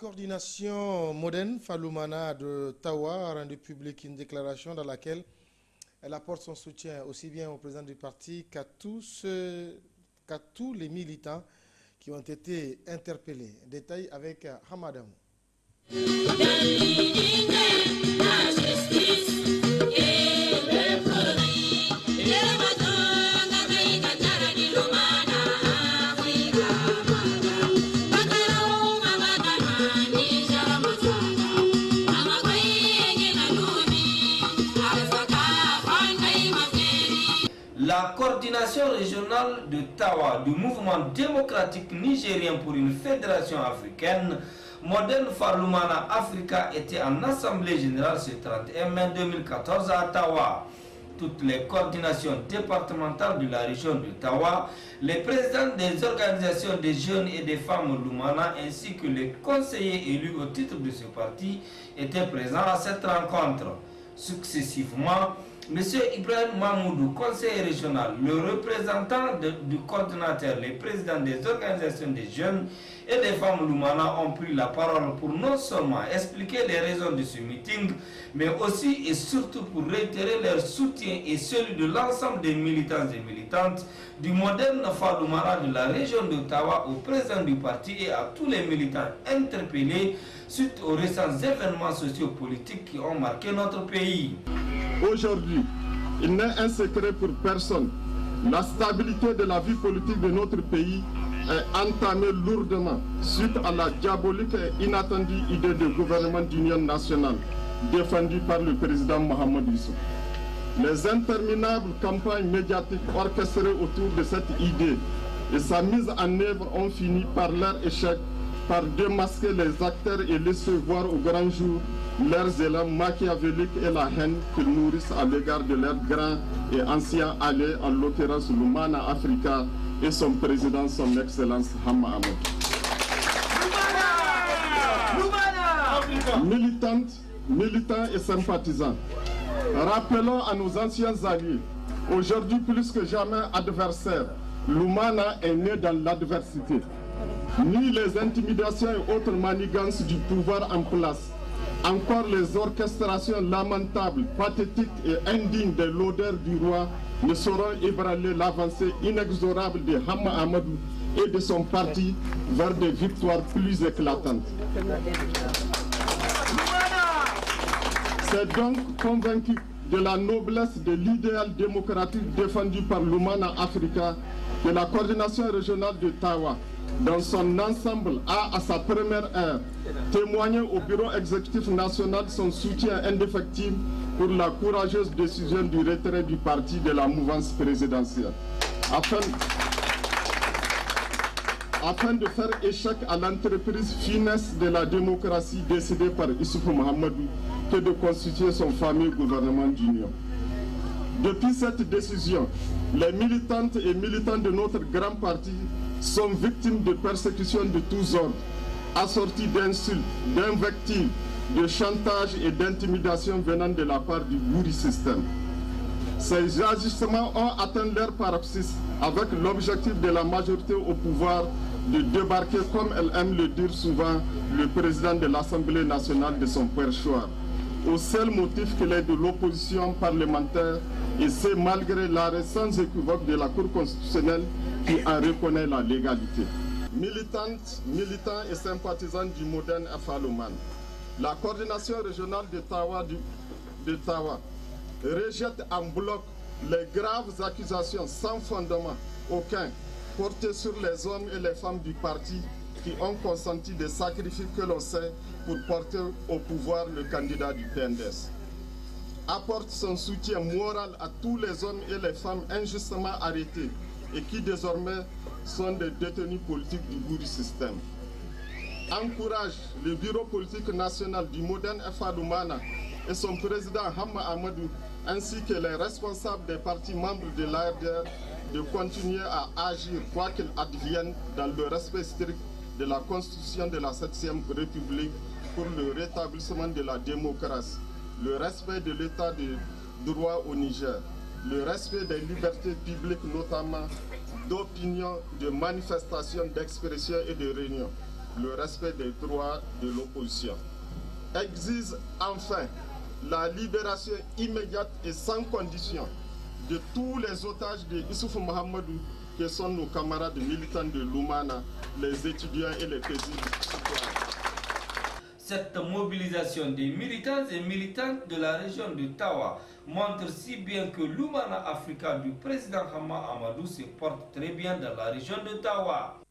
coordination moderne Faloumana de Tawa a rendu publique une déclaration dans laquelle elle apporte son soutien aussi bien au président du parti qu'à tous les militants qui ont été interpellés. Détail avec Hamadam. La coordination régionale de Tawa du mouvement démocratique nigérien pour une fédération africaine, Modern Faloumana Africa, était en assemblée générale ce 31 mai 2014 à Tawa. Toutes les coordinations départementales de la région de Tawa, les présidents des organisations des jeunes et des femmes Lumana ainsi que les conseillers élus au titre de ce parti étaient présents à cette rencontre. Successivement, M. Ibrahim Mahmoudou, conseiller régional, le représentant du coordinateur, les présidents des organisations des jeunes et des femmes Lumana ont pris la parole pour non seulement expliquer les raisons de ce meeting, mais aussi et surtout pour réitérer leur soutien et celui de l'ensemble des militants et militantes du moderne Faloumana de la région d'Ottawa au président du parti et à tous les militants interpellés suite aux récents événements sociopolitiques qui ont marqué notre pays. Aujourd'hui, il n'est un secret pour personne. La stabilité de la vie politique de notre pays est entamée lourdement suite à la diabolique et inattendue idée de gouvernement d'union nationale défendue par le président Mohamed Issouf. Les interminables campagnes médiatiques orchestrées autour de cette idée et sa mise en œuvre ont fini par leur échec, par démasquer les acteurs et laisser voir au grand jour leurs élans machiavéliques et la haine qu'ils nourrissent à l'égard de leurs grands et anciens alliés, en l'occurrence Lumana Africa et son président, son excellence Hama Amadou. Militantes, militants et sympathisants, rappelons à nos anciens alliés, aujourd'hui plus que jamais adversaires, Lumana est né dans l'adversité. Ni les intimidations et autres manigances du pouvoir en place, encore les orchestrations lamentables, pathétiques et indignes de l'odeur du roi ne sauront ébranler l'avancée inexorable de Hama Amadou et de son parti vers des victoires plus éclatantes. C'est donc convaincu de la noblesse de l'idéal démocratique défendu par Lumana Africa que la coordination régionale de Tawa, dans son ensemble, a à sa première heure témoigné au bureau exécutif national son soutien indéfectible pour la courageuse décision du retrait du parti de la mouvance présidentielle. Afin de faire échec à l'entreprise finesse de la démocratie décidée par Issoufou Mahamadou que de constituer son fameux gouvernement d'union. Depuis cette décision, les militantes et militants de notre grand parti sont victimes de persécutions de tous ordres, assorties d'insultes, d'invectives, de chantage et d'intimidation venant de la part du Gouri système. Ces agissements ont atteint leur paroxysme avec l'objectif de la majorité au pouvoir de débarquer, comme elle aime le dire souvent, le président de l'Assemblée nationale de son perchoir, au seul motif qu'il est de l'opposition parlementaire, et c'est malgré l'arrêt sans équivoque de la Cour constitutionnelle qui en reconnaît la légalité. Militantes, militants et sympathisants du moderne Faloumana, la coordination régionale de Tawa rejette en bloc les graves accusations sans fondement aucun portées sur les hommes et les femmes du parti qui ont consenti des sacrifices que l'on sait pour porter au pouvoir le candidat du PNDS. Apporte son soutien moral à tous les hommes et les femmes injustement arrêtés et qui désormais sont des détenus politiques du Gouri système. Encourage le bureau politique national du moderne Faloumana et son président Hama Amadou ainsi que les responsables des partis membres de l'ARDR de continuer à agir quoi qu'il advienne dans le respect strict de la Constitution de la 7e République pour le rétablissement de la démocratie, le respect de l'état de droit au Niger, le respect des libertés publiques, notamment d'opinion, de manifestation, d'expression et de réunion, le respect des droits de l'opposition. Exige enfin la libération immédiate et sans condition de tous les otages de Issoufou Mahamadou, qui sont nos camarades militants de Lumana, les étudiants et les paisibles citoyens. Cette mobilisation des militants et militantes de la région de Tawa montre si bien que Lumana Africa du président Hama Amadou se porte très bien dans la région de Tawa.